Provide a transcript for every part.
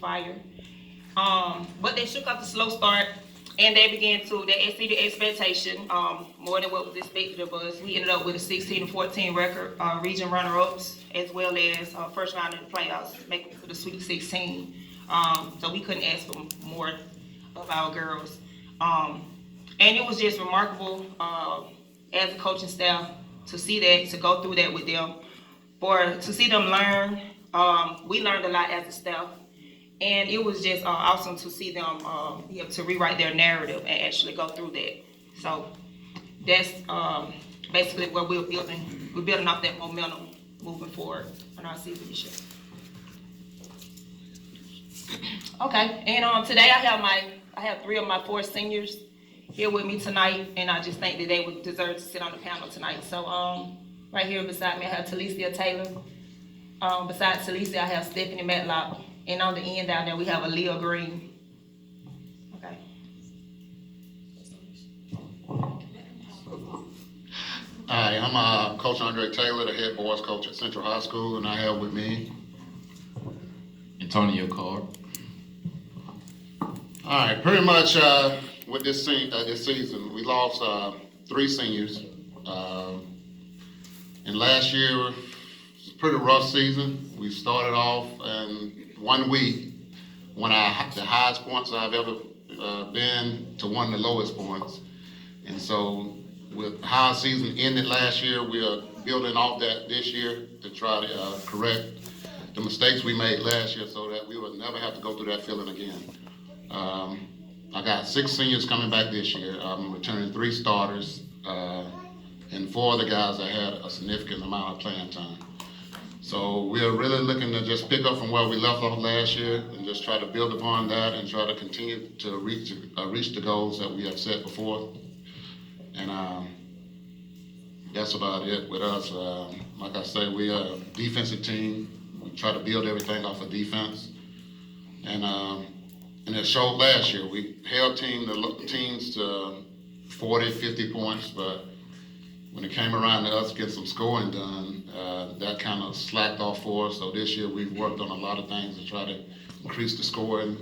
fire. But they shook up the slow start and they exceeded expectation more than what was expected of us. We ended up with a 16-14 record, region runner-ups, as well as first round of the playoffs, making it to the Sweet 16. So we couldn't ask for more of our girls. And it was just remarkable as a coaching staff to see that, to go through that with them, for to see them learn. We learned a lot as a staff, and it was just awesome to see them be able to rewrite their narrative and actually go through that. So that's basically what we're building. We're building off that momentum moving forward on our season this year. Okay, and today I have three of my four seniors here with me tonight, and I just think that they would deserve to sit on the panel tonight. So right here beside me I have Talicia Taylor. Besides Talicia, I have Stephanie Matlock, and on the end down there we have Aaliyah Green. Okay. Hi, I'm Coach Andre Taylor, the head boys coach at Central High School, and I have with me Antonio Carr. All right, pretty much with this season, we lost three seniors. And last year was a pretty rough season. We started off in 1 week, the highest points I've ever been to one of the lowest points. And so with how our season ended last year, we are building off that this year to try to correct the mistakes we made last year so that we would never have to go through that feeling again. I got 6 seniors coming back this year. I'm returning 3 starters, and 4 of the guys that had a significant amount of playing time. So we are really looking to just pick up from where we left off last year and just try to build upon that and try to continue to reach the goals that we have set before. And that's about it with us. Like I say, we are a defensive team. We try to build everything off of defense. And it showed last year. We held teams to 40, 50 points, but when it came around to us get some scoring done, that kind of slacked off for us. So this year we've worked on a lot of things to try to increase the scoring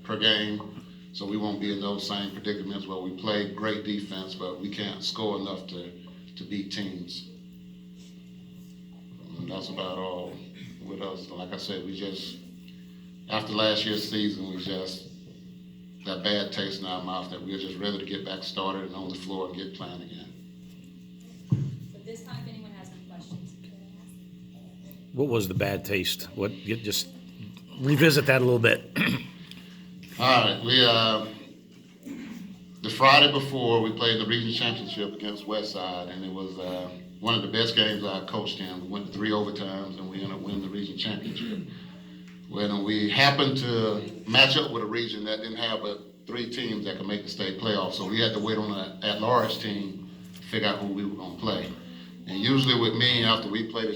per game, so we won't be in those same predicaments where we play great defense, but we can't score enough to beat teams. And that's about all with us. Like I said, after last year's season, that bad taste in our mouth that we're just ready to get back started and on the floor and get playing again. But this time, if anyone has any questions, What was the bad taste? Just revisit that a little bit. All right, the Friday before we played the region championship against Westside, and it was one of the best games I coached in. We went to 3 overtimes and we ended up winning the region championship. When we happened to match up with a region that didn't have but 3 teams that could make the state playoffs, so we had to wait on an at-large team to figure out who we were going to play. And usually with me, after we play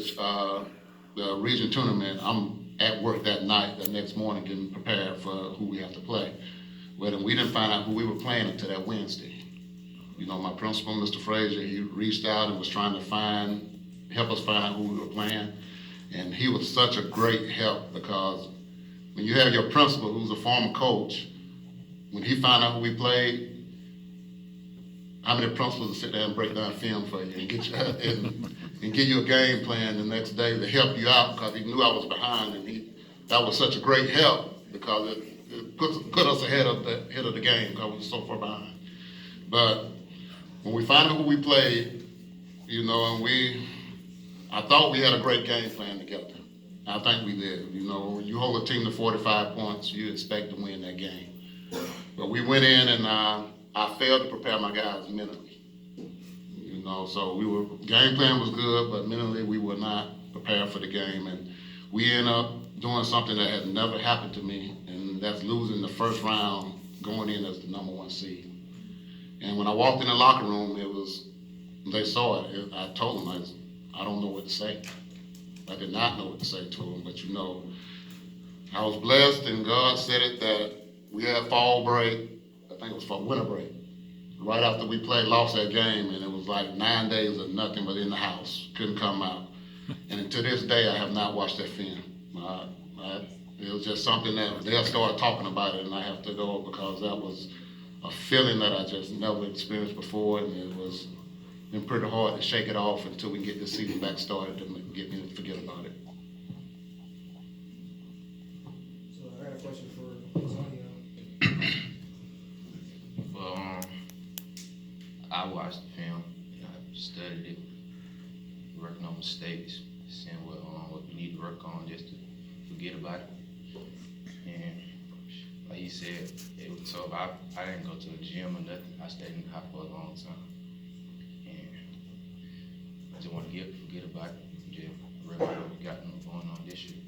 the region tournament, I'm at work that night, the next morning, getting prepared for who we have to play. Well, we didn't find out who we were playing until that Wednesday. You know, my principal, Mr. Frazier, he reached out and was trying to help us find out who we were playing. And he was such a great help, because when you have your principal, who's a former coach, when he found out who we played, how many principals will sit there and break down film for you and get you and give you a game plan the next day to help you out, because he knew I was behind, and that was such a great help, because it put us ahead of the game because we were so far behind. But when we found out who we played, you know, and I thought we had a great game plan together. I think we did. You know, when you hold a team to 45 points, you expect to win that game. But we went in and I failed to prepare my guys mentally. You know, so game plan was good, but mentally we were not prepared for the game. And we ended up doing something that had never happened to me, and that's losing the first round going in as the number 1 seed. And when I walked in the locker room, they saw it. I told them, I don't know what to say. I did not know what to say to them, but you know, I was blessed, and God said it that we had fall break. I think it was for winter break. Right after we lost that game, and it was like 9 days of nothing but in the house. Couldn't come out. And to this day, I have not watched that film. It was just something that they'll start talking about it, and I have to go because that was a feeling that I just never experienced before, and it was been pretty hard to shake it off until we get the season back started to get me to forget about it. So I got a question for Sonya. Well, I watched the film, and I studied it, working on mistakes, seeing what we need to work on just to forget about it. And like he said, it was tough. I didn't go to the gym or nothing. I stayed in the house for a long time. And I just want to forget about it. Just remember what we got going on this year.